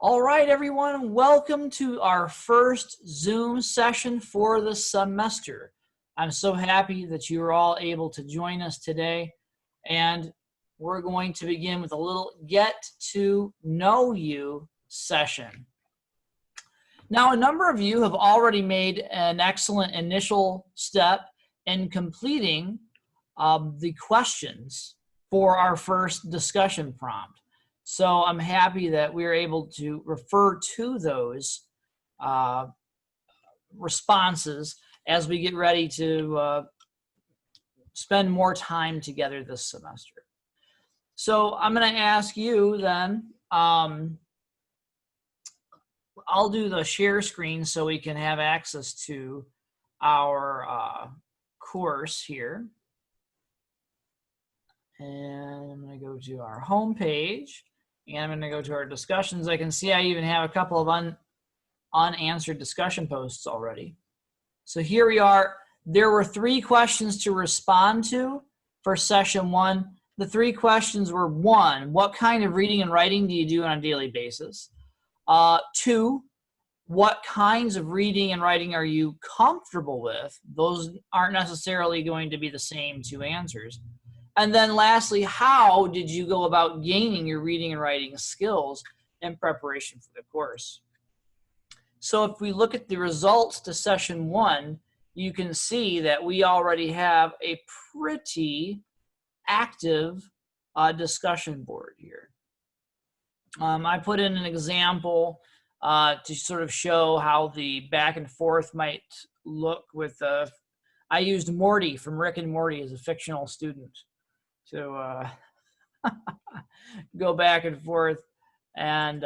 All right, everyone, welcome to our first Zoom session for the semester. I'm so happy that you are all able to join us today, and we're going to begin with a little get to know you session. Now, a number of you have already made an excellent initial step in completing the questions for our first discussion prompt. So I'm happy that we're able to refer to those responses as we get ready to spend more time together this semester. So I'm going to ask you then, I'll do the share screen so we can have access to our course here. And I'm going to go to our home page. And I'm going to go to our discussions. I can see I even have a couple of unanswered discussion posts already. So here we are. There were 3 questions to respond to for session 1. The 3 questions were: 1, what kind of reading and writing do you do on a daily basis? 2, what kinds of reading and writing are you comfortable with? Those aren't necessarily going to be the same 2 answers. And then lastly, how did you go about gaining your reading and writing skills in preparation for the course? So if we look at the results to session 1, you can see that we already have a pretty active discussion board here. I put in an example to sort of show how the back and forth might look with I used Morty from Rick and Morty as a fictional student to go back and forth and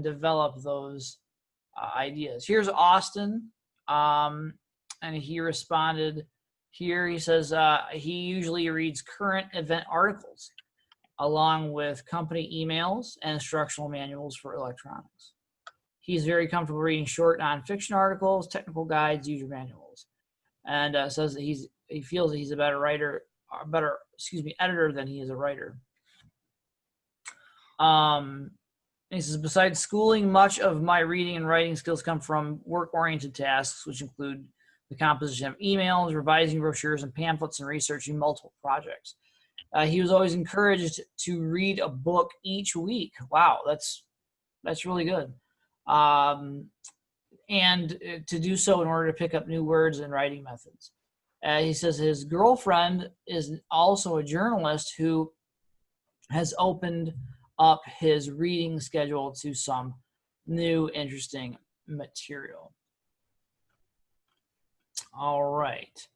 develop those ideas. Here's Austin, and he responded here. He says he usually reads current event articles along with company emails and instructional manuals for electronics. He's very comfortable reading short nonfiction articles, technical guides, user manuals, and says that he feels that he's a better writer, editor than he is a writer. He says, besides schooling, much of my reading and writing skills come from work-oriented tasks, which include the composition of emails, revising brochures and pamphlets, and researching multiple projects. He was always encouraged to read a book each week. Wow, that's really good. And to do so in order to pick up new words and writing methods. He says his girlfriend is also a journalist who has opened up his reading schedule to some new interesting material. All right.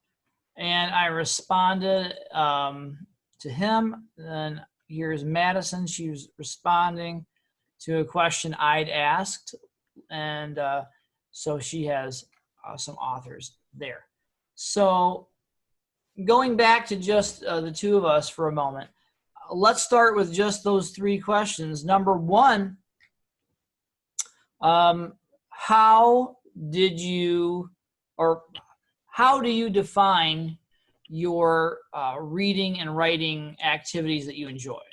And I responded to him. Then here's Madison. She was responding to a question I'd asked. And so she has some authors there. So going back to just the 2 of us for a moment, let's start with just those 3 questions. Number 1, how do you define your reading and writing activities that you enjoy?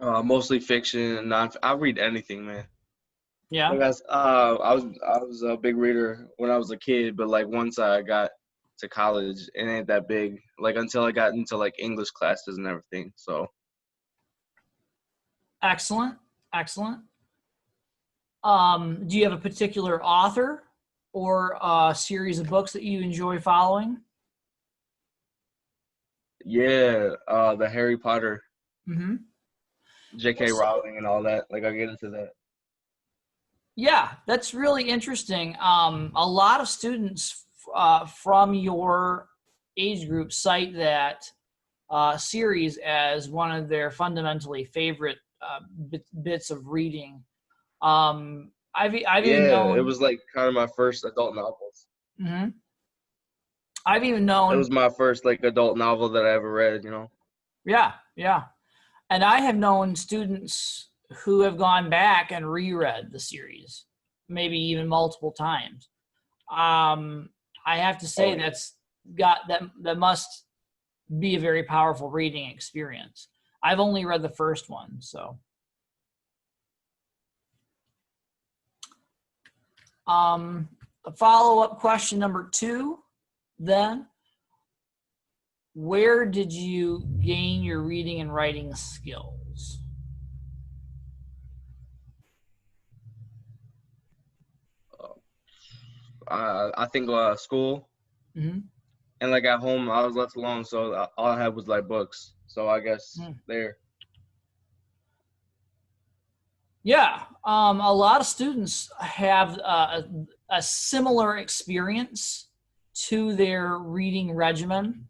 Mostly fiction and I'll read anything, man. Yeah. Like I was a big reader when I was a kid, but like once I got to college, it ain't that big. Like until I got into like English classes and everything. So. Excellent. Do you have a particular author or a series of books that you enjoy following? Yeah, the Harry Potter. Mm-hmm. J.K. Rowling and all that. Like I get into that. Yeah, that's really interesting. A lot of students from your age group cite that series as one of their fundamentally favorite bits of reading. I've even known, it was like kind of my first adult novels. Mm-hmm. I've even known it was my first like adult novel that I ever read. Yeah. And I have known students who have gone back and reread the series, maybe even multiple times. I have to say that must be a very powerful reading experience. I've only read the first one, so A follow-up question number 2, then. Where did you gain your reading and writing skills? I think school, Mm-hmm. and like at home I was left alone, so all I had was like books. So I guess there. Yeah, a lot of students have a similar experience to their reading regimen.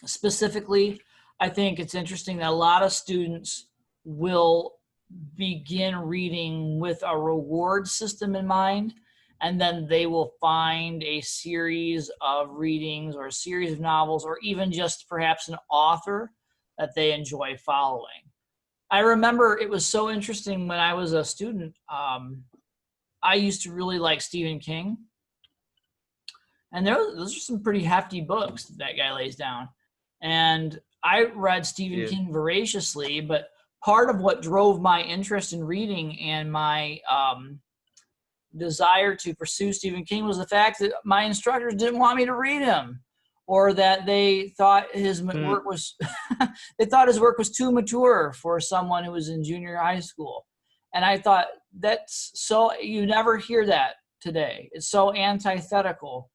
Specifically, I think it's interesting that a lot of students will begin reading with a reward system in mind, and then they will find a series of readings or a series of novels or even just perhaps an author that they enjoy following. I remember it was so interesting when I was a student. I used to really like Stephen King, and those are some pretty hefty books that guy lays down. And I read Stephen King voraciously, but part of what drove my interest in reading and my desire to pursue Stephen King was the fact that my instructors didn't want me to read him, or that they thought his work was they thought his work was too mature for someone who was in junior high school. And I thought, that's so, you never hear that today. It's so antithetical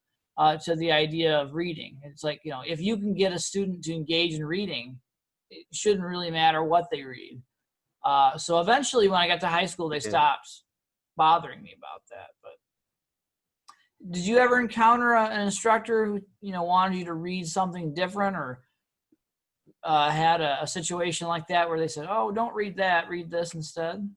to the idea of reading. It's like, if you can get a student to engage in reading, it shouldn't really matter what they read. So eventually when I got to high school, they stopped bothering me about that. But did you ever encounter an instructor who wanted you to read something different, or had a situation like that where they said, oh, don't read that, read this instead?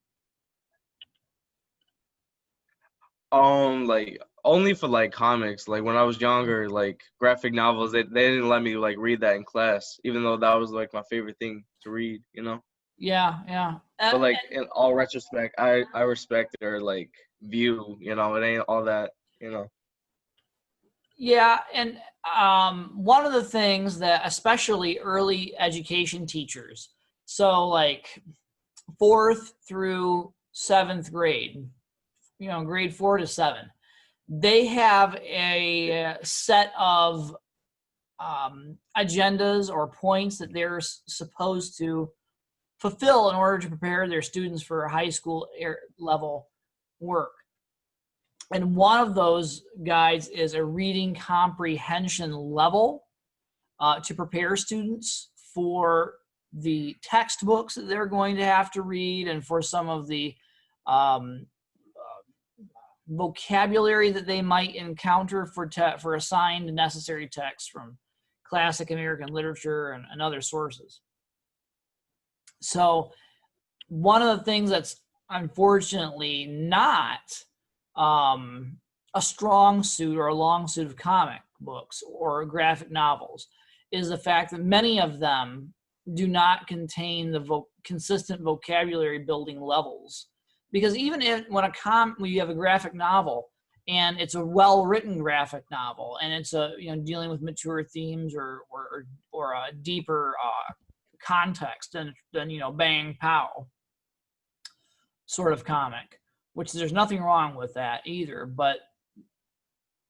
Like only for like comics. Like when I was younger, like graphic novels, they didn't let me like read that in class, even though that was like my favorite thing to read, Yeah. But like in all retrospect, I respect their like view, it ain't all that, Yeah, and one of the things that especially early education teachers, so like 4th through 7th grade, grade 4 to 7, they have a set of agendas or points that they're supposed to fulfill in order to prepare their students for high school level work. And one of those guides is a reading comprehension level to prepare students for the textbooks that they're going to have to read, and for some of the vocabulary that they might encounter for assigned necessary texts from classic American literature and other sources. So one of the things that's unfortunately not a strong suit or a long suit of comic books or graphic novels is the fact that many of them do not contain the consistent vocabulary building levels. Because even when you have a graphic novel and it's a well-written graphic novel and it's dealing with mature themes or a deeper context than bang pow sort of comic, which there's nothing wrong with that either, but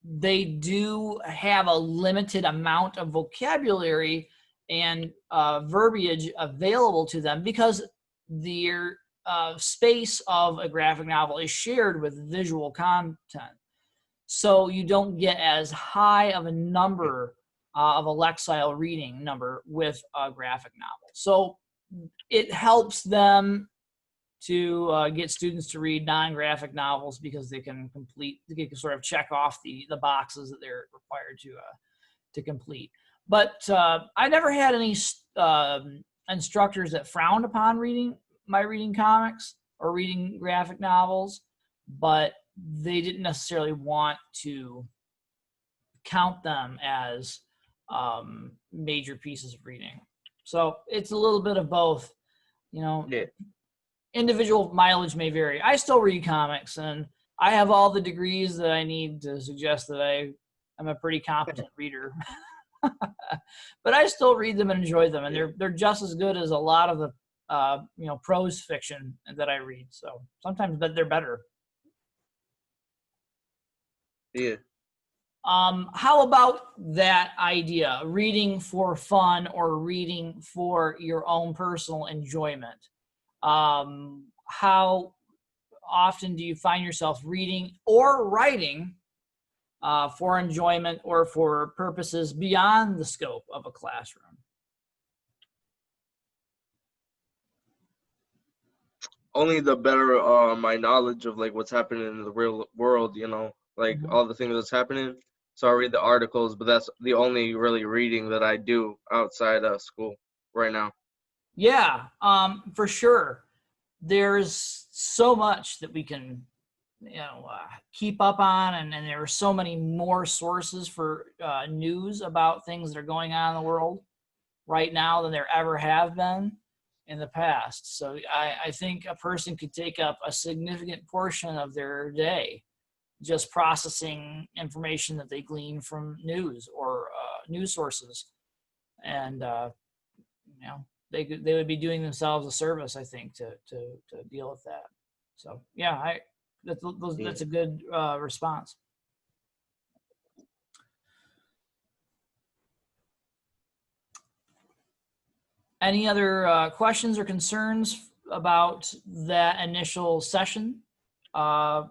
they do have a limited amount of vocabulary and verbiage available to them because their space of a graphic novel is shared with visual content. So you don't get as high of a number of a Lexile reading number with a graphic novel. So it helps them to get students to read non-graphic novels because they can sort of check off the boxes that they're required to complete. But I never had any instructors that frowned upon reading comics or reading graphic novels, but they didn't necessarily want to count them as major pieces of reading. So it's a little bit of both, Yeah. Individual mileage may vary. I still read comics, and I have all the degrees that I need to suggest that I'm a pretty competent reader. But I still read them and enjoy them, and they're just as good as a lot of the prose fiction that I read. So sometimes they're better. Yeah. How about that idea, reading for fun or reading for your own personal enjoyment? How often do you find yourself reading or writing for enjoyment or for purposes beyond the scope of a classroom? Only the better my knowledge of like what's happening in the real world, like Mhm. all the things that's happening. So I read the articles, but that's the only really reading that I do outside of school right now. Yeah, for sure. There's so much that we can, keep up on, and there are so many more sources for news about things that are going on in the world right now than there ever have been in the past. So I think a person could take up a significant portion of their day just processing information that they glean from news or news sources, and they would be doing themselves a service, I think, to deal with that. So yeah, Yeah. that's a good response. Any other questions or concerns about that initial session, uh,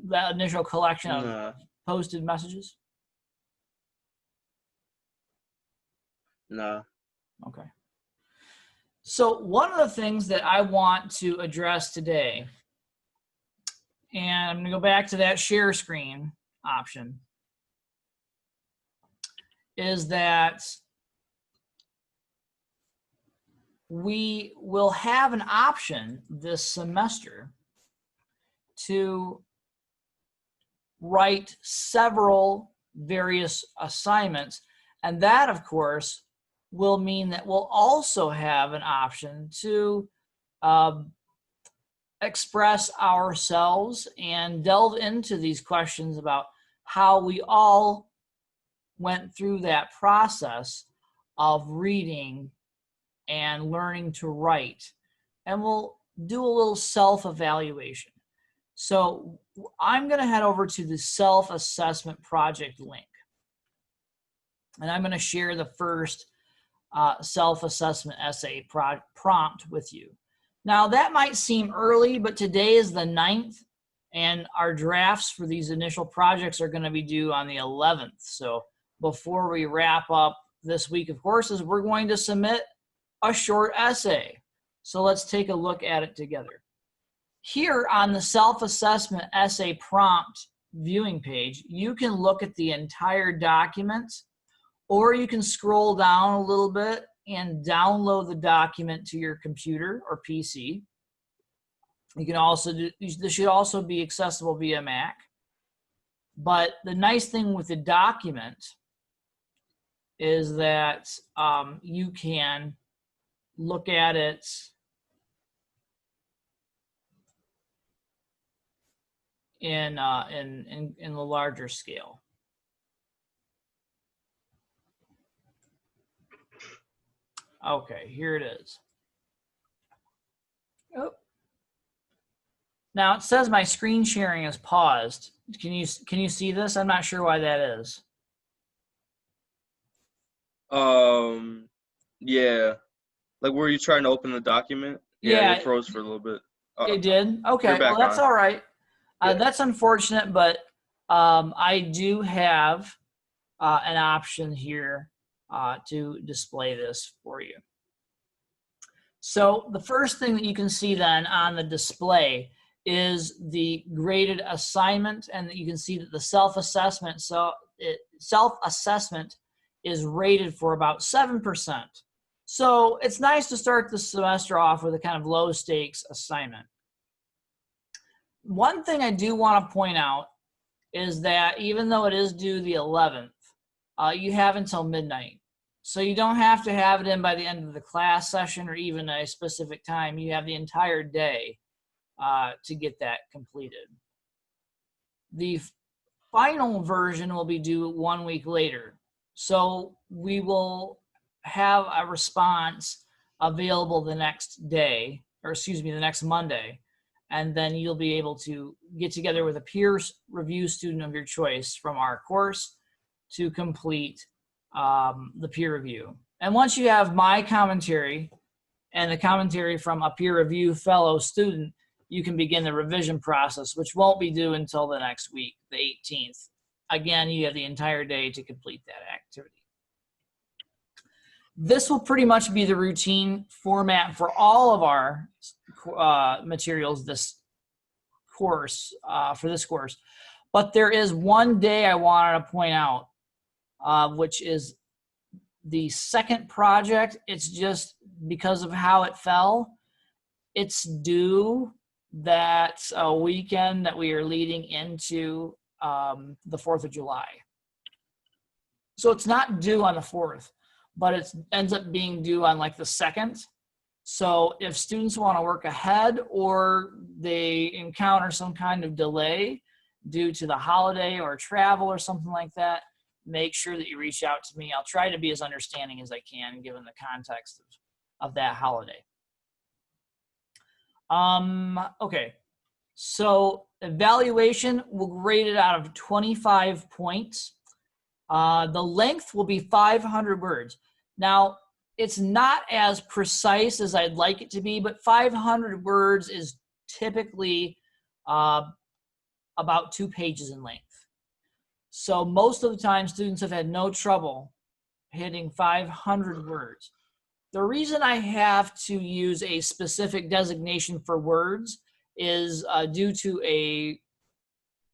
that initial collection of Nah, posted messages? nah. Okay. So one of the things that I want to address today, and I'm going to go back to that share screen option, is that we will have an option this semester to write several various assignments. And that, of course, will mean that we'll also have an option to express ourselves and delve into these questions about how we all went through that process of reading and learning to write. And we'll do a little self-evaluation. So I'm going to head over to the self-assessment project link. And I'm going to share the first self-assessment essay prompt with you. Now that might seem early, but today is the 9th, and our drafts for these initial projects are going to be due on the 11th. So before we wrap up this week of courses, we're going to submit a short essay. So let's take a look at it together. Here on the self-assessment essay prompt viewing page, you can look at the entire document, or you can scroll down a little bit and download the document to your computer or PC. You can also do, this should also be accessible via Mac. But the nice thing with the document is that you can look at it in the larger scale. Okay, here it is. Oh. Now it says my screen sharing is paused. Can you see this? I'm not sure why that is. Yeah. Like, were you trying to open the document? Yeah, Yeah, it froze for a little bit. it did. You're Okay, well back that's on. all right. Yeah. That's unfortunate, but I do have an option here to display this for you. So the first thing that you can see then on the display is the graded assignment, and you can see that the self-assessment, self-assessment is rated for about 7%. So it's nice to start the semester off with a kind of low stakes assignment. One thing I do want to point out is that even though it is due the 11th, you have until midnight. So you don't have to have it in by the end of the class session or even a specific time. You have the entire day to get that completed. The final version will be due 1 week later. So we will have a response available the next day, or excuse me, the next Monday. and then you'll be able to get together with a peer review student of your choice from our course to complete the peer review. And once you have my commentary and the commentary from a peer review fellow student, you can begin the revision process, which won't be due until the next week, the 18th. Again, you have the entire day to complete that activity. This will pretty much be the routine format for all of our materials this course, for this course. But there is one day I wanted to point out, which is the second project. It's just because of how it fell. It's due that weekend that we are leading into the 4th of July. So it's not due on the 4th, but it ends up being due on like the 2nd. So if students want to work ahead or they encounter some kind of delay due to the holiday or travel or something like that, make sure that you reach out to me. I'll try to be as understanding as I can given the context of that holiday. Okay, so evaluation, we'll grade it out of 25 points. The length will be 500 words. Now, it's not as precise as I'd like it to be, but 500 words is typically about 2 pages in length. So most of the time, students have had no trouble hitting 500 words. The reason I have to use a specific designation for words is due to a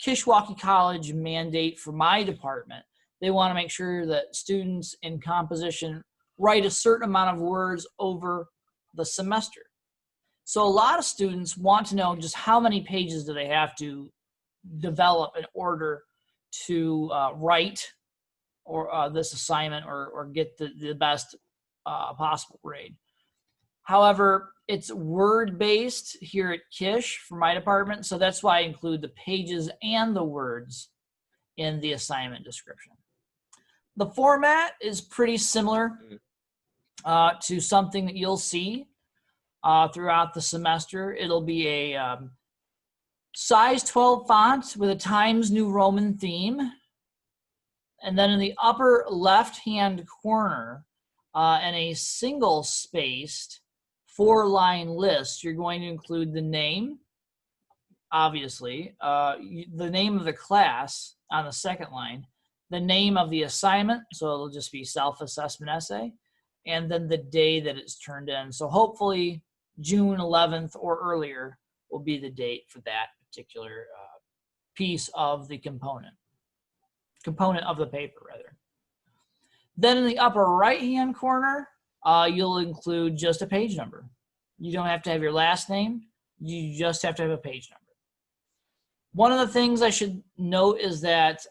Kishwaukee College mandate for my department. They want to make sure that students in composition write a certain amount of words over the semester. So a lot of students want to know just how many pages do they have to develop in order to write or this assignment or get the best possible grade. However, it's word-based here at Kish for my department, so that's why I include the pages and the words in the assignment description. The format is pretty similar to something that you'll see throughout the semester. It'll be a size 12 font with a Times New Roman theme. And then in the upper left-hand corner, in a single-spaced 4-line list, you're going to include the name, obviously, the name of the class on the second line, the name of the assignment, so it'll just be self-assessment essay, and then the day that it's turned in. So hopefully June 11th or earlier will be the date for that particular piece of the component of the paper, rather. Then in the upper right-hand corner, you'll include just a page number. You don't have to have your last name. You just have to have a page number. One of the things I should note is that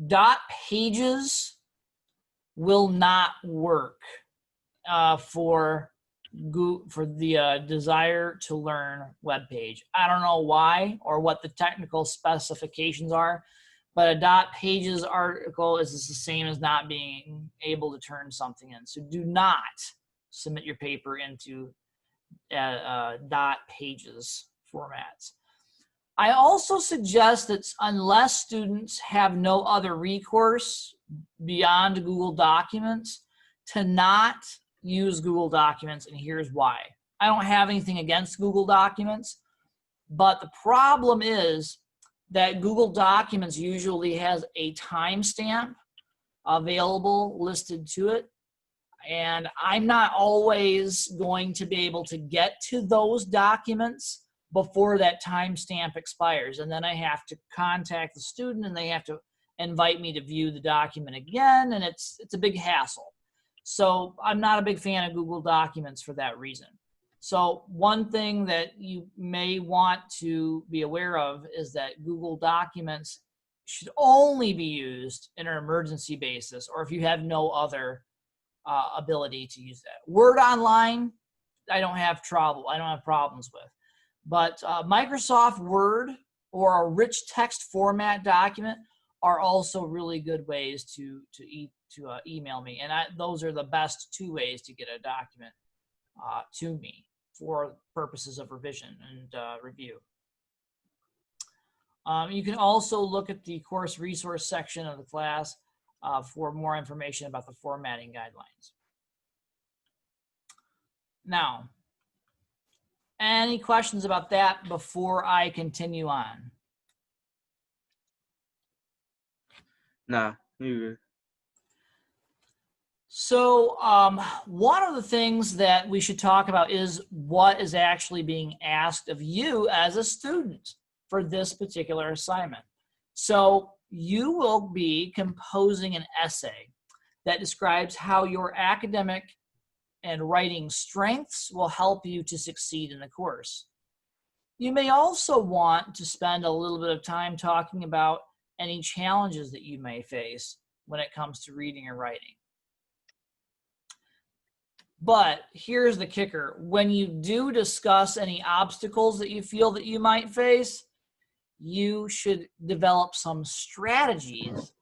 dot pages will not work for the Desire to Learn webpage. I don't know why or what the technical specifications are, but a dot pages article is the same as not being able to turn something in. So do not submit your paper into dot pages formats. I also suggest that unless students have no other recourse beyond Google Documents, to not use Google Documents, and here's why. I don't have anything against Google Documents, but the problem is that Google Documents usually has a timestamp available listed to it, and I'm not always going to be able to get to those documents before that timestamp expires, and then I have to contact the student and they have to invite me to view the document again, and it's a big hassle. So I'm not a big fan of Google Documents for that reason. So one thing that you may want to be aware of is that Google Documents should only be used in an emergency basis, or if you have no other ability to use that. Word Online, I don't have problems with. But Microsoft Word or a rich text format document are also really good ways to email me. And those are the best 2 ways to get a document to me. for purposes of revision and review. You can also look at the course resource section of the class for more information about the formatting guidelines. Now, any questions about that before I continue on? Nah, you good. So one of the things that we should talk about is what is actually being asked of you as a student for this particular assignment. So you will be composing an essay that describes how your academic and writing strengths will help you to succeed in the course. You may also want to spend a little bit of time talking about any challenges that you may face when it comes to reading and writing. But here's the kicker. When you do discuss any obstacles that you feel that you might face, you should develop some strategies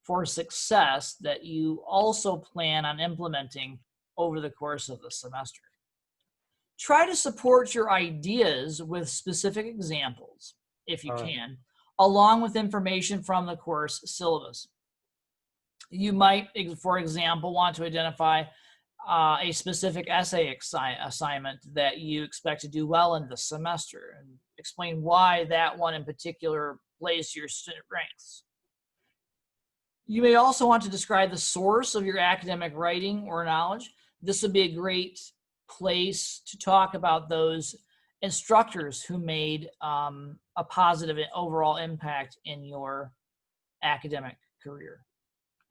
for success that you also plan on implementing over the course of the semester. Try to support your ideas with specific examples, if you can, along with information from the course syllabus. You might, for example, want to identify a specific essay assignment that you expect to do well in the semester and explain why that one in particular plays to your strengths. You may also want to describe the source of your academic writing or knowledge. This would be a great place to talk about those instructors who made a positive overall impact in your academic career.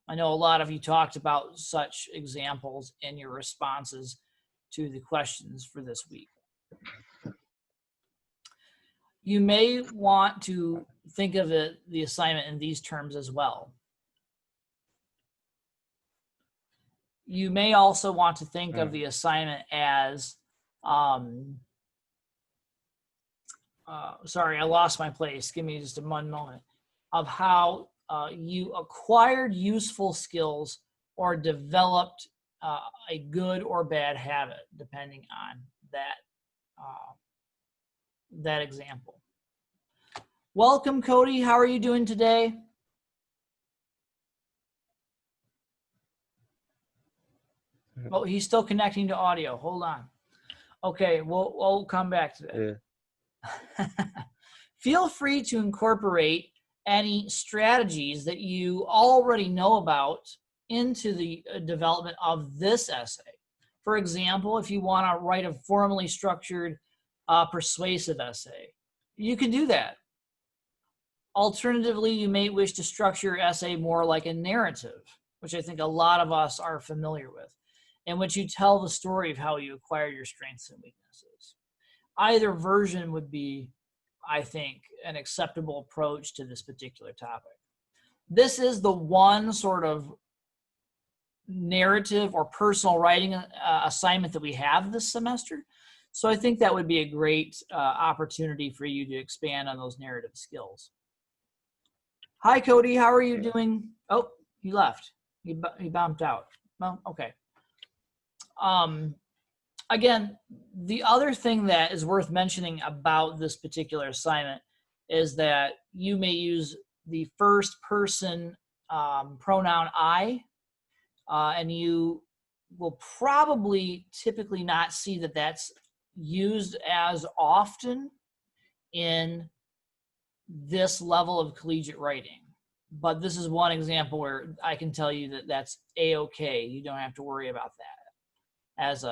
I know a lot of you talked about such examples in your responses to the questions for this week. You may want to think of the assignment in these terms as well. You may also want to think of the assignment as, sorry, I lost my place. Give me just one moment. Of how you acquired useful skills or developed a good or bad habit, depending on that example. Welcome, Cody. How are you doing today? Oh, he's still connecting to audio. Hold on. Okay, we'll come back to that. Yeah. Feel free to incorporate any strategies that you already know about into the development of this essay. For example, if you want to write a formally structured persuasive essay, you can do that. Alternatively, you may wish to structure your essay more like a narrative, which I think a lot of us are familiar with, in which you tell the story of how you acquire your strengths and weaknesses. Either version would be, I think, an acceptable approach to this particular topic. This is the one sort of narrative or personal writing assignment that we have this semester. So I think that would be a great opportunity for you to expand on those narrative skills. Hi, Cody. How are you doing? Oh, he left. He bumped out. Well, okay. Again, the other thing that is worth mentioning about this particular assignment is that you may use the first person pronoun I, and you will probably typically not see that that's used as often in this level of collegiate writing. But this is one example where I can tell you that that's A-okay. You don't have to worry about that as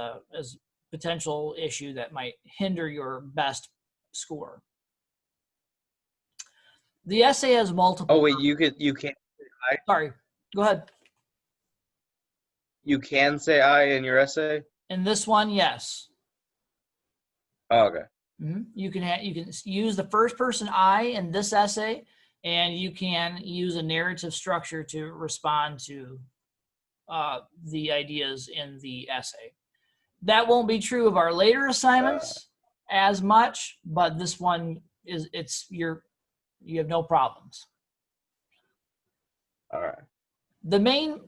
potential issue that might hinder your best score. The essay has multiple. Oh wait, you can't say I. Sorry, go ahead. You can say I in your essay. In this one, yes. Oh, okay. Mm-hmm. You can use the first person I in this essay, and you can use a narrative structure to respond to the ideas in the essay. That won't be true of our later assignments as much, but this one is you have no problems. All right. The main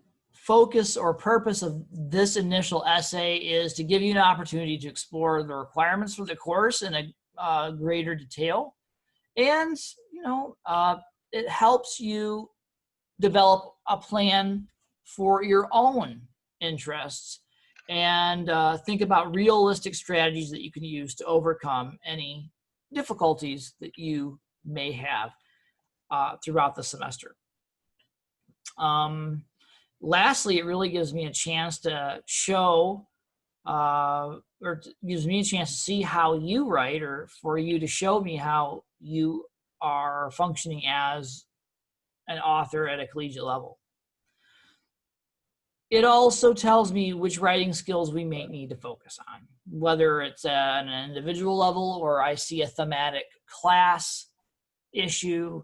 focus or purpose of this initial essay is to give you an opportunity to explore the requirements for the course in a greater detail. And, it helps you develop a plan for your own interests and think about realistic strategies that you can use to overcome any difficulties that you may have throughout the semester. Lastly, it really gives me a chance to show gives me a chance to see how you write, or for you to show me how you are functioning as an author at a collegiate level. It also tells me which writing skills we may need to focus on, whether it's at an individual level or I see a thematic class issue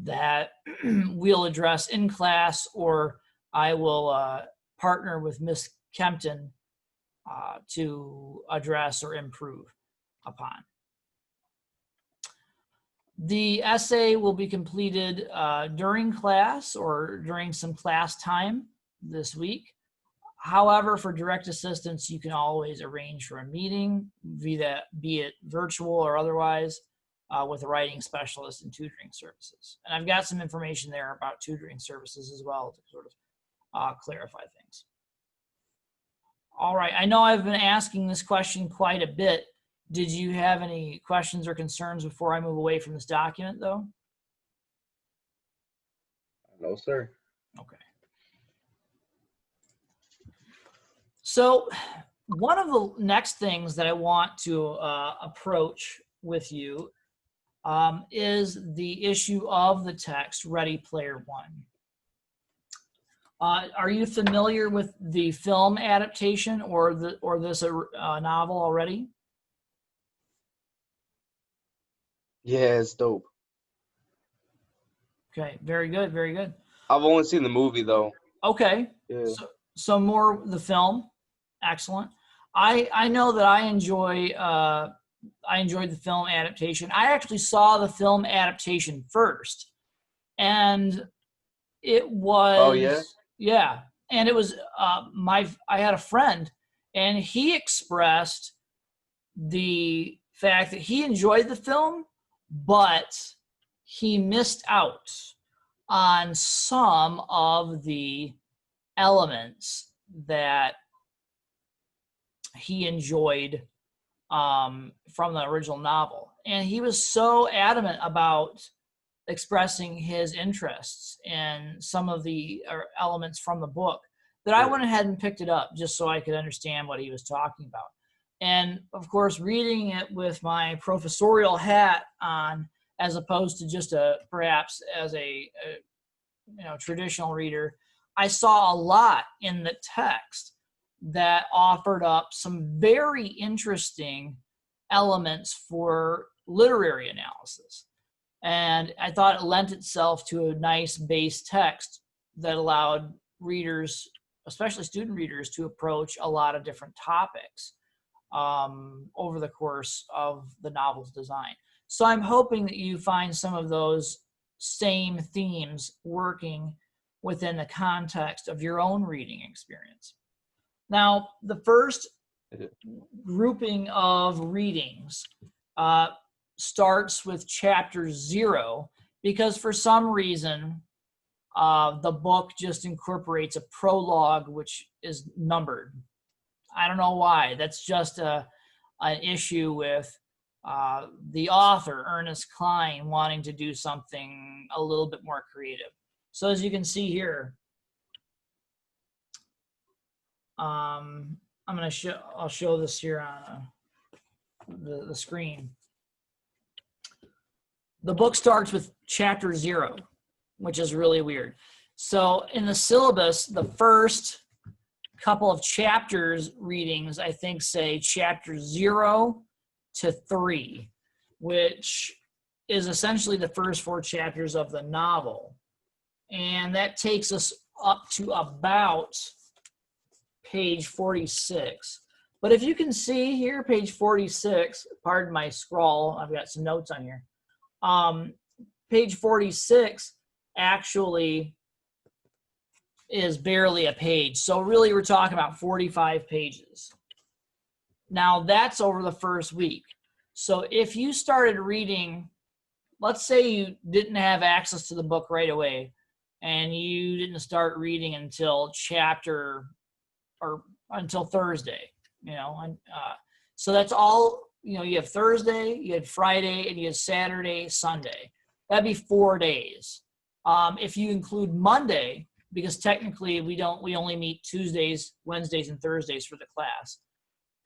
that we'll address in class, or I will partner with Miss Kempton to address or improve upon. The essay will be completed during class or during some class time this week. However, for direct assistance, you can always arrange for a meeting, be it virtual or otherwise, with a writing specialist and tutoring services. And I've got some information there about tutoring services as well to sort of clarify things. All right, I know I've been asking this question quite a bit. Did you have any questions or concerns before I move away from this document, though? No, sir. Okay. So one of the next things that I want to approach with you is the issue of the text Ready Player One. Are you familiar with the film adaptation or this novel already? Yeah, it's dope. Okay, very good, very good. I've only seen the movie though. Okay, Yeah. so more the film. Excellent. I know that I enjoyed the film adaptation. I actually saw the film adaptation first, and it was. Oh yeah. Yeah, and it was I had a friend, and he expressed the fact that he enjoyed the film, but he missed out on some of the elements that he enjoyed from the original novel. And he was so adamant about expressing his interests in some of the elements from the book that I went ahead and picked it up just so I could understand what he was talking about. And of course, reading it with my professorial hat on, as opposed to just perhaps as a traditional reader, I saw a lot in the text that offered up some very interesting elements for literary analysis. And I thought it lent itself to a nice base text that allowed readers, especially student readers, to approach a lot of different topics over the course of the novel's design. So I'm hoping that you find some of those same themes working within the context of your own reading experience. Now, the first grouping of readings starts with chapter 0, because for some reason, the book just incorporates a prologue, which is numbered. I don't know why. That's just an issue with the author, Ernest Cline, wanting to do something a little bit more creative. So as you can see here, I'll show this here on the screen. The book starts with chapter 0, which is really weird. So in the syllabus, the first couple of chapters readings, I think, say chapter 0 to 3, which is essentially the first 4 chapters of the novel. And that takes us up to about page 46. But if you can see here, page 46, pardon my scrawl, I've got some notes on here. Page 46 actually is barely a page. So really we're talking about 45 pages. Now that's over the first week. So if you started reading, let's say you didn't have access to the book right away and you didn't start reading until until Thursday, so that's all, you have Thursday, you had Friday, and you had Saturday, Sunday. That'd be 4 days. If you include Monday, because technically we only meet Tuesdays, Wednesdays, and Thursdays for the class,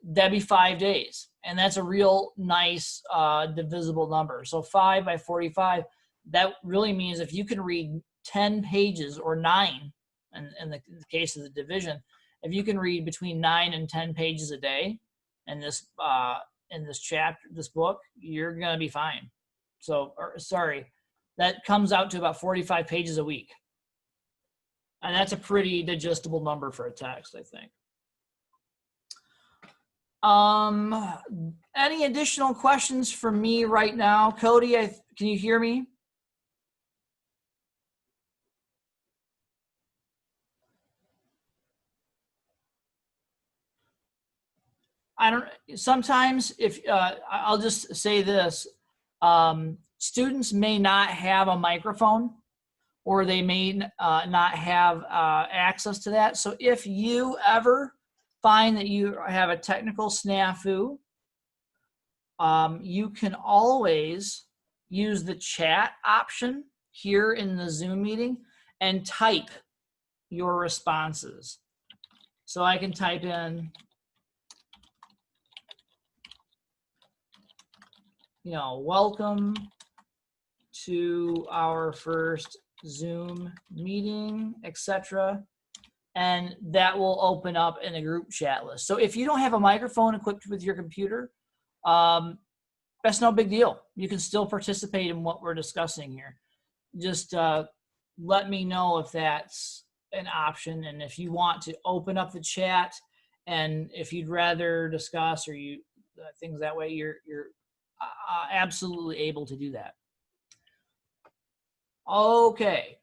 that'd be 5 days. And that's a real nice divisible number. So 5 by 45, that really means if you can read 10 pages or 9, in the case of the division, if you can read between 9 and 10 pages a day in this chapter, this book, you're gonna be fine. So, that comes out to about 45 pages a week, and that's a pretty digestible number for a text, I think. Any additional questions for me right now, Cody? Can you hear me? Sometimes if I'll just say this, students may not have a microphone, or they may not have access to that. So if you ever find that you have a technical snafu, you can always use the chat option here in the Zoom meeting and type your responses. So I can type in, welcome to our first Zoom meeting, etc. And that will open up in a group chat list. So if you don't have a microphone equipped with your computer, that's no big deal. You can still participate in what we're discussing here. Just let me know if that's an option, and if you want to open up the chat, and if you'd rather discuss or things that way, you're absolutely able to do that. Okay,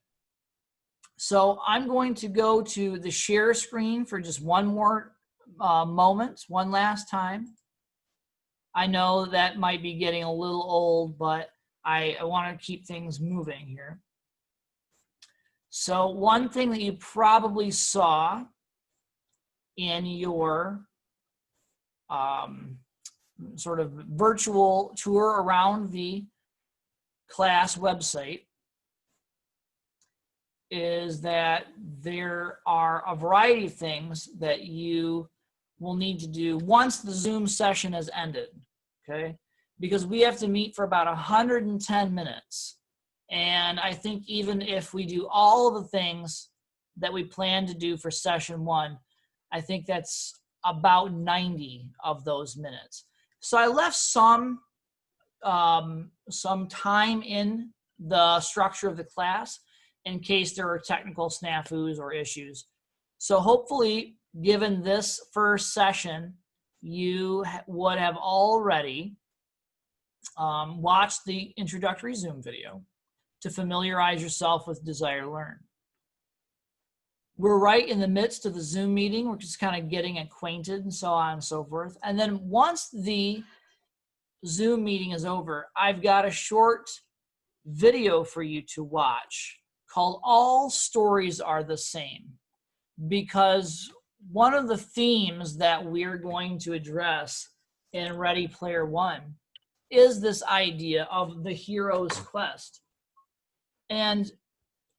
so I'm going to go to the share screen for just one more moment, one last time. I know that might be getting a little old, but I want to keep things moving here. So one thing that you probably saw in your sort of virtual tour around the class website is that there are a variety of things that you will need to do once the Zoom session has ended, okay? Because we have to meet for about 110 minutes. And I think even if we do all of the things that we plan to do for session 1, I think that's about 90 of those minutes. So I left some time in the structure of the class in case there are technical snafus or issues. So hopefully, given this first session, you would have already watched the introductory Zoom video to familiarize yourself with Desire2Learn. We're right in the midst of the Zoom meeting. We're just kind of getting acquainted and so on and so forth. And then once the Zoom meeting is over, I've got a short video for you to watch called All Stories Are the Same, because one of the themes that we're going to address in Ready Player One is this idea of the hero's quest. And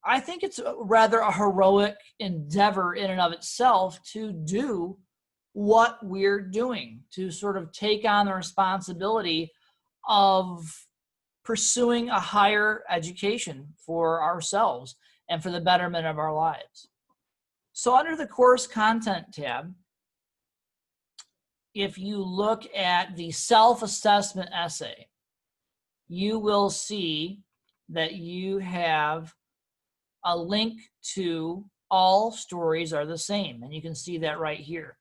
I think it's rather a heroic endeavor in and of itself to do what we're doing, to sort of take on the responsibility of pursuing a higher education for ourselves and for the betterment of our lives. So under the course content tab, if you look at the self-assessment essay, you will see that you have a link to All Stories Are the Same, and you can see that right here.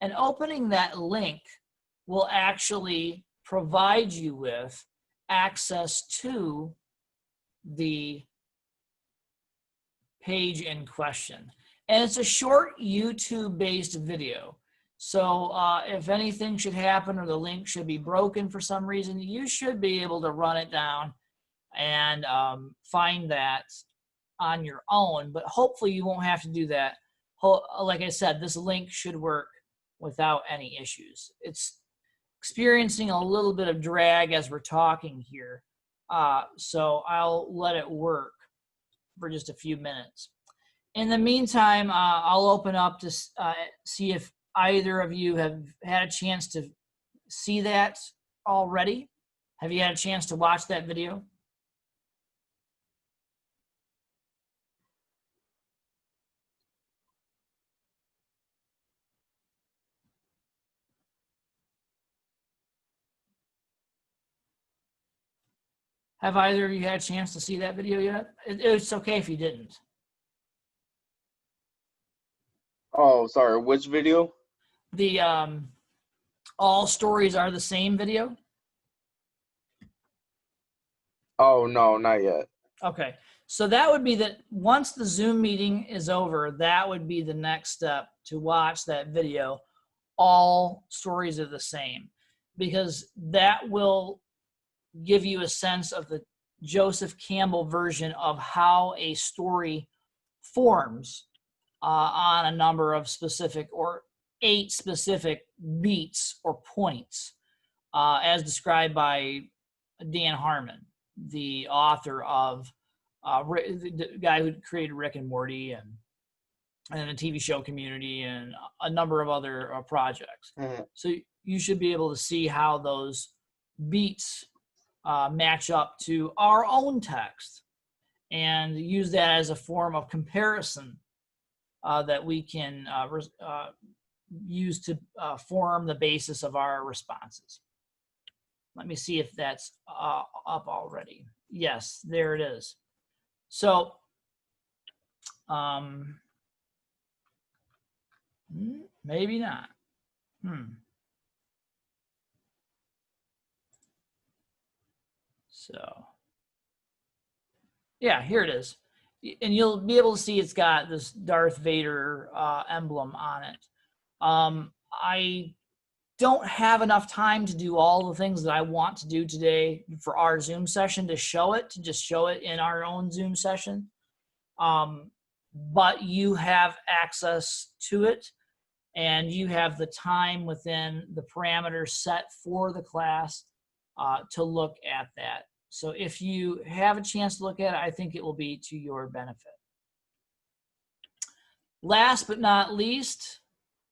And opening that link will actually provide you with access to the page in question. And it's a short YouTube-based video. So if anything should happen or the link should be broken for some reason, you should be able to run it down and find that on your own. But hopefully you won't have to do that. Like I said, this link should work without any issues. It's experiencing a little bit of drag as we're talking here. So I'll let it work for just a few minutes. In the meantime, I'll open up to see if either of you have had a chance to see that already. Have you had a chance to watch that video? Have either of you had a chance to see that video yet? It's okay if you didn't. Oh, sorry. Which video? The all stories are the same video. Oh, no, not yet. Okay, so that would be that once the Zoom meeting is over, that would be the next step to watch that video. All stories are the same, because that will give you a sense of the Joseph Campbell version of how a story forms on a number of specific or 8 specific beats or points, as described by Dan Harmon, the author of the guy who created Rick and Morty and the TV show Community and a number of other projects. Mm-hmm. So you should be able to see how those beats match up to our own text and use that as a form of comparison that we can use to form the basis of our responses. Let me see if that's up already. Yes, there it is. So, maybe not. So, yeah, here it is. And you'll be able to see it's got this Darth Vader emblem on it. I don't have enough time to do all the things that I want to do today for our Zoom session to just show it in our own Zoom session. But you have access to it, and you have the time within the parameters set for the class to look at that. So if you have a chance to look at it, I think it will be to your benefit. Last but not least,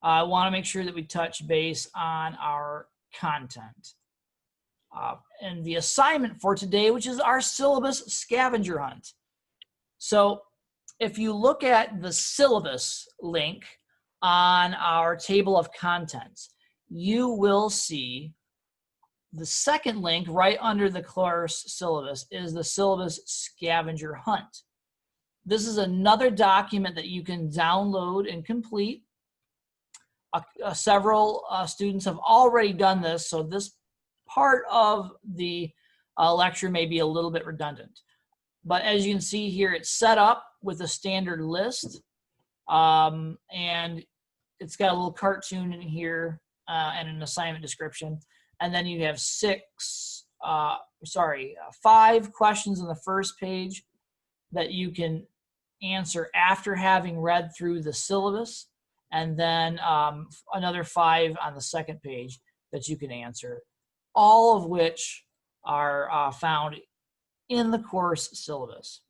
I want to make sure that we touch base on our content. And the assignment for today, which is our syllabus scavenger hunt. So if you look at the syllabus link on our table of contents, you will see the second link right under the course syllabus is the syllabus scavenger hunt. This is another document that you can download and complete. Several students have already done this, so this part of the lecture may be a little bit redundant. But as you can see here, it's set up with a standard list, and it's got a little cartoon in here and an assignment description. And then you have 5 questions on the first page that you can answer after having read through the syllabus, and then another 5 on the second page that you can answer, all of which are found in the course syllabus.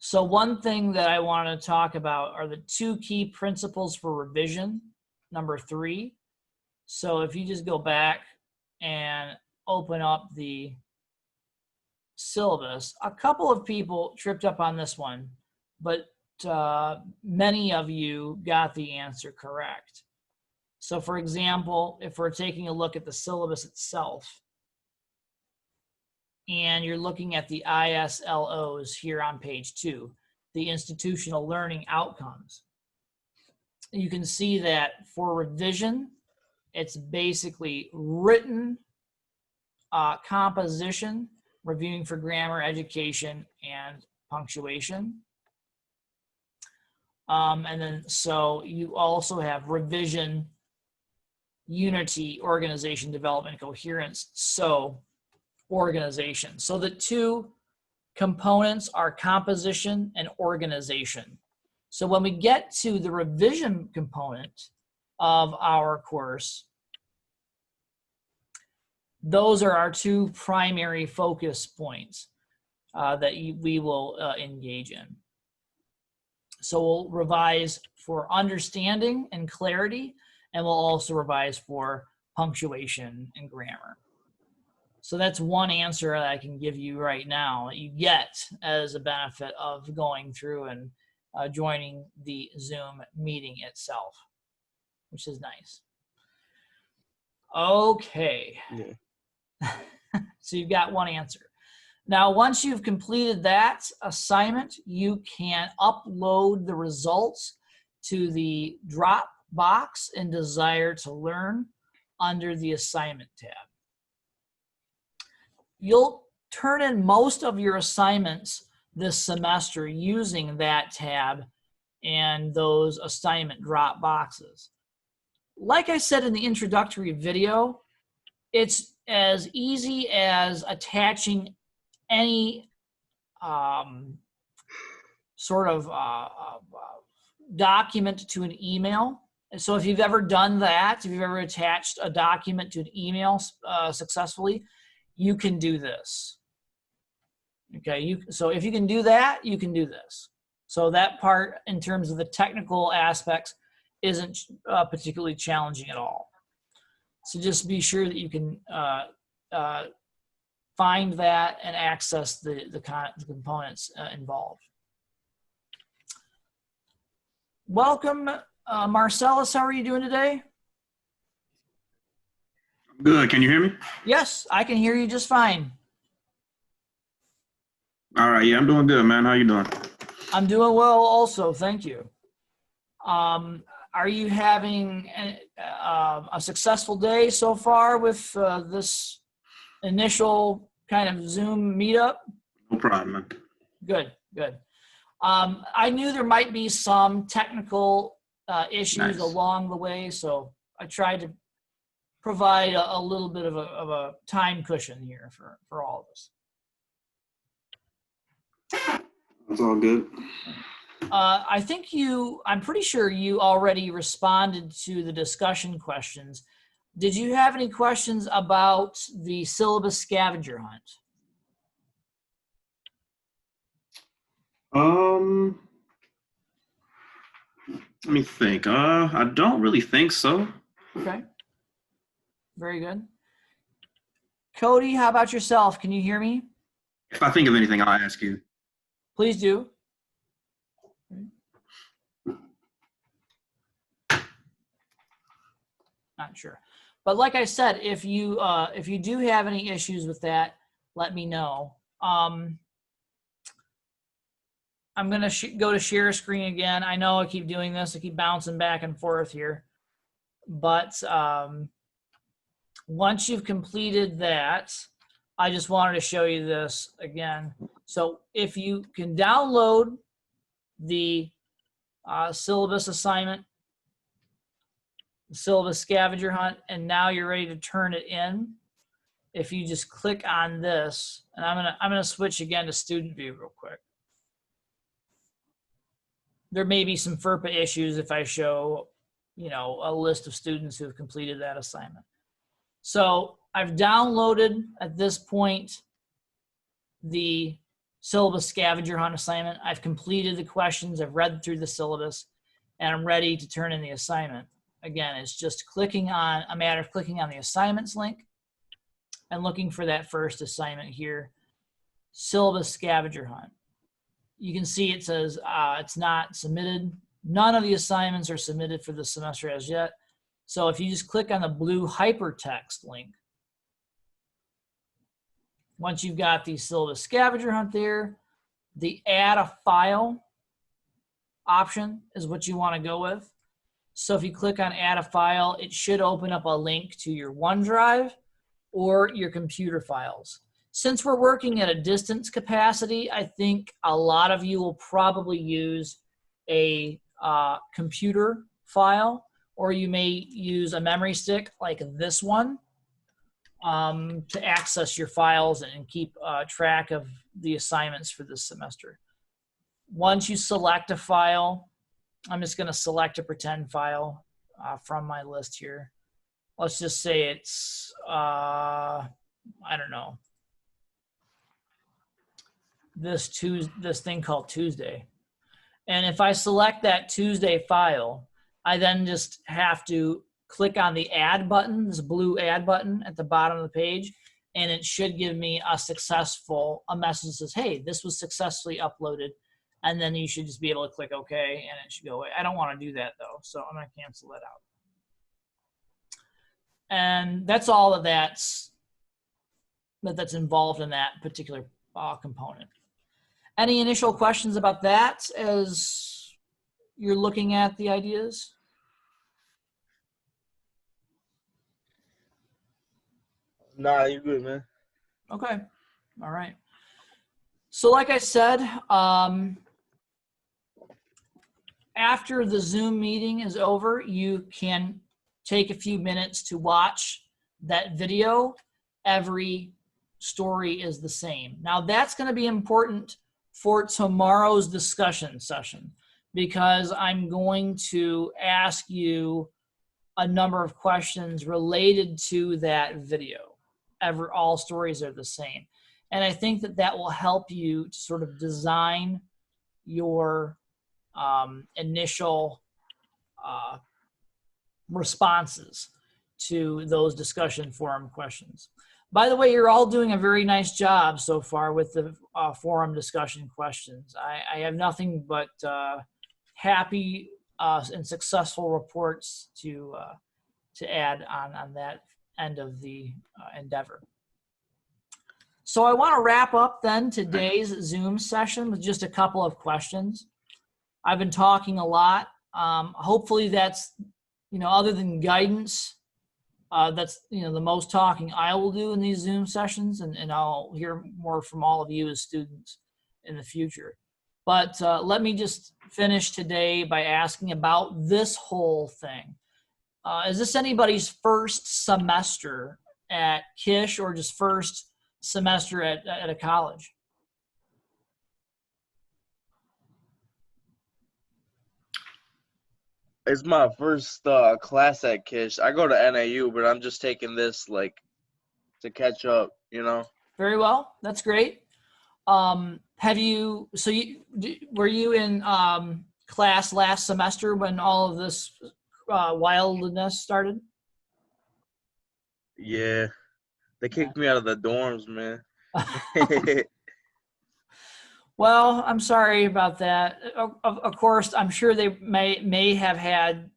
So one thing that I want to talk about are the 2 key principles for revision, number 3. So if you just go back and open up the syllabus, a couple of people tripped up on this one, but many of you got the answer correct. So for example, if we're taking a look at the syllabus itself, and you're looking at the ISLOs here on page 2, the institutional learning outcomes, you can see that for revision, it's basically written composition, reviewing for grammar, education, and punctuation. And then, so you also have revision, unity, organization, development, coherence, so organization. So the two components are composition and organization. So when we get to the revision component of our course, those are our two primary focus points that we will engage in. So we'll revise for understanding and clarity, and we'll also revise for punctuation and grammar. So that's one answer that I can give you right now that you get as a benefit of going through and joining the Zoom meeting itself, which is nice. Okay. Yeah. So you've got one answer. Now, once you've completed that assignment, you can upload the results to the Dropbox in Desire to Learn under the Assignment tab. You'll turn in most of your assignments this semester using that tab and those assignment drop boxes. Like I said in the introductory video, it's as easy as attaching any sort of document to an email. So if you've ever done that, if you've ever attached a document to an email successfully, you can do this. Okay, so if you can do that, you can do this. So that part, in terms of the technical aspects, isn't particularly challenging at all. So just be sure that you can find that and access the components involved. Welcome, Marcellus. How are you doing today? Good. Can you hear me? Yes, I can hear you just fine. All right. Yeah, I'm doing good, man. How you doing? I'm doing well also. Thank you. Are you having a successful day so far with this initial kind of Zoom meetup? No problem, man. Good, good. I knew there might be some technical issues Nice. along the way, so I tried to provide a little bit of a time cushion here for all of us. That's all good. I think I'm pretty sure you already responded to the discussion questions. Did you have any questions about the syllabus scavenger hunt? Let me think. I don't really think so. Okay. Very good. Cody, how about yourself? Can you hear me? If I think of anything, I'll ask you. Please do. Not sure. But like I said, if you do have any issues with that, let me know. I'm going to go to share screen again. I know I keep doing this. I keep bouncing back and forth here. But once you've completed that, I just wanted to show you this again. So if you can download the syllabus assignment, the syllabus scavenger hunt, and now you're ready to turn it in. If you just click on this, and I'm gonna switch again to student view real quick. There may be some FERPA issues if I show, a list of students who have completed that assignment. So I've downloaded at this point the syllabus scavenger hunt assignment. I've completed the questions. I've read through the syllabus, and I'm ready to turn in the assignment. Again, it's just a matter of clicking on the assignments link and looking for that first assignment here, syllabus scavenger hunt. You can see it says it's not submitted. None of the assignments are submitted for the semester as yet. So if you just click on the blue hypertext link, once you've got the syllabus scavenger hunt there, the add a file option is what you want to go with. So if you click on add a file, it should open up a link to your OneDrive or your computer files. Since we're working at a distance capacity, I think a lot of you will probably use a computer file, or you may use a memory stick like this one to access your files and keep track of the assignments for this semester. Once you select a file, I'm just going to select a pretend file from my list here. Let's just say it's, I don't know, this thing called Tuesday. And if I select that Tuesday file, I then just have to click on the add button, this blue add button at the bottom of the page, and it should give me a message that says, hey, this was successfully uploaded. And then you should just be able to click OK, and it should go away. I don't want to do that, though, so I'm going to cancel that out. And that's all of that's involved in that particular component. Any initial questions about that as you're looking at the ideas? Nah, you're good, man. Okay. All right. So like I said, after the Zoom meeting is over, you can take a few minutes to watch that video. Every story is the same. Now that's going to be important for tomorrow's discussion session, because I'm going to ask you a number of questions related to that video. All stories are the same. And I think that will help you to sort of design your initial responses to those discussion forum questions. By the way, you're all doing a very nice job so far with the forum discussion questions. I have nothing but happy and successful reports to add on that end of the endeavor. So I want to wrap up then today's Zoom session with just a couple of questions. I've been talking a lot. Hopefully that's, other than guidance, that's, the most talking I will do in these Zoom sessions, and I'll hear more from all of you as students in the future. But let me just finish today by asking about this whole thing. Is this anybody's first semester at Kish, or just first semester at a college? It's my first class at Kish. I go to NAU, but I'm just taking this to catch up, Very well. That's great. Were you in class last semester when all of this wildness started? Yeah. They kicked me out of the dorms, man. Well, I'm sorry about that. Of course, I'm sure they may have had,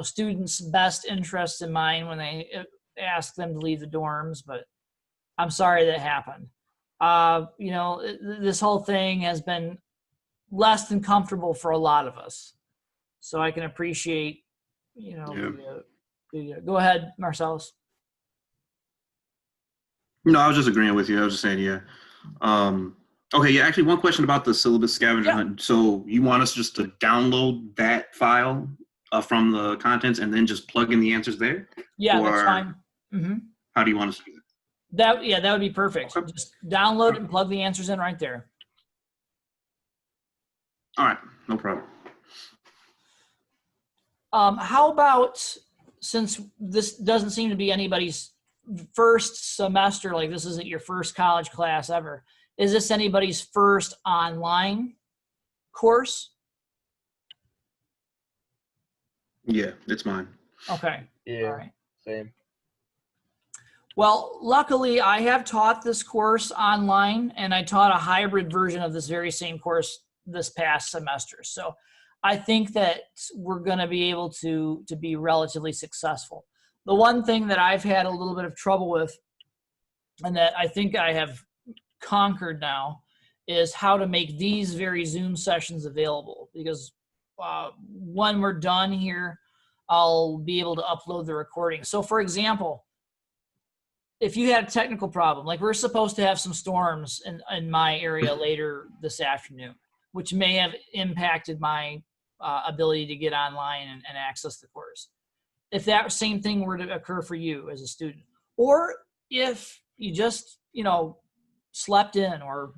students' best interests in mind when they asked them to leave the dorms, but I'm sorry that happened. This whole thing has been less than comfortable for a lot of us. So I can appreciate, go ahead, Marcellus. No, I was just agreeing with you. I was just saying, yeah. Okay, yeah, actually one question about the syllabus scavenger hunt. So you want us just to download that file from the contents and then just plug in the answers there? Yeah, or that's fine. Mm-hmm. How do you want us to do that? That would be perfect. Okay. Just download it and plug the answers in right there. All right, no problem. How about, since this doesn't seem to be anybody's first semester, like this isn't your first college class ever, is this anybody's first online course? Yeah, it's mine. Okay. Yeah, all right. Same. Well, luckily I have taught this course online, and I taught a hybrid version of this very same course this past semester. So I think that we're going to be able to be relatively successful. The one thing that I've had a little bit of trouble with, and that I think I have conquered now, is how to make these very Zoom sessions available, because when we're done here, I'll be able to upload the recording. So for example, if you had a technical problem, like we're supposed to have some storms in my area later this afternoon, which may have impacted my ability to get online and access the course. If that same thing were to occur for you as a student, or if you just, slept in, or,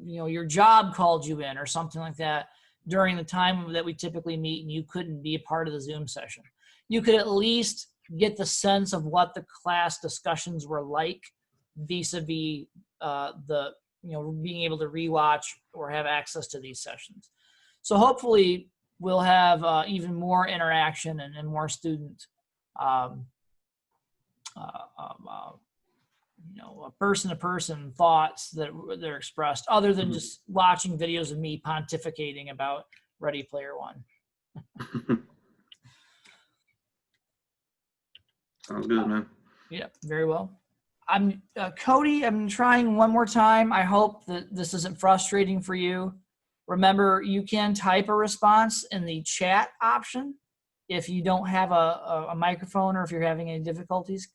your job called you in or something like that during the time that we typically meet and you couldn't be a part of the Zoom session, you could at least get the sense of what the class discussions were like vis-a-vis being able to rewatch or have access to these sessions. So hopefully we'll have even more interaction and more student person-to-person thoughts that are expressed, other than just watching videos of me pontificating about Ready Player One. Sounds good, man. Yeah, very well. I'm Cody. I'm trying one more time. I hope that this isn't frustrating for you. Remember, you can type a response in the chat option if you don't have a microphone, or if you're having any difficulties.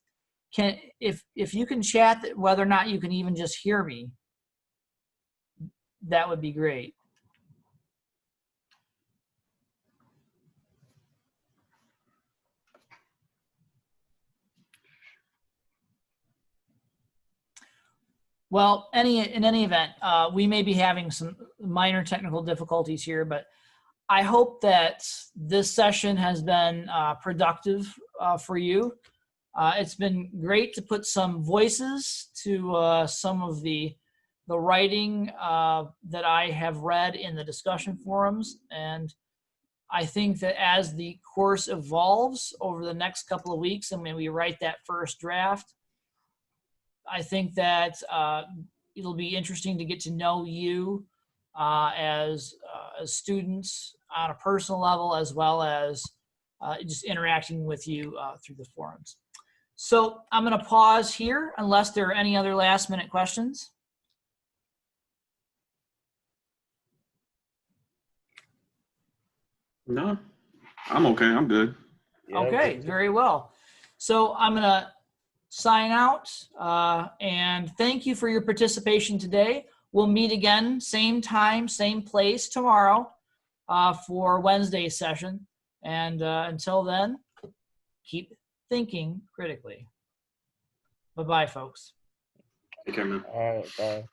If you can chat whether or not you can even just hear me, that would be great. Well, in any event, we may be having some minor technical difficulties here, but I hope that this session has been productive for you. It's been great to put some voices to some of the writing that I have read in the discussion forums. And I think that as the course evolves over the next couple of weeks, and when we write that first draft, I think that it'll be interesting to get to know you as students on a personal level, as well as just interacting with you through the forums. So I'm going to pause here unless there are any other last minute questions. No, I'm okay. I'm good. Yeah, Okay, very well. So I'm going to sign out and thank you for your participation today. We'll meet again, same time, same place tomorrow for Wednesday's session. And until then, keep thinking critically. Bye-bye, folks. Take care, man. All right, bye.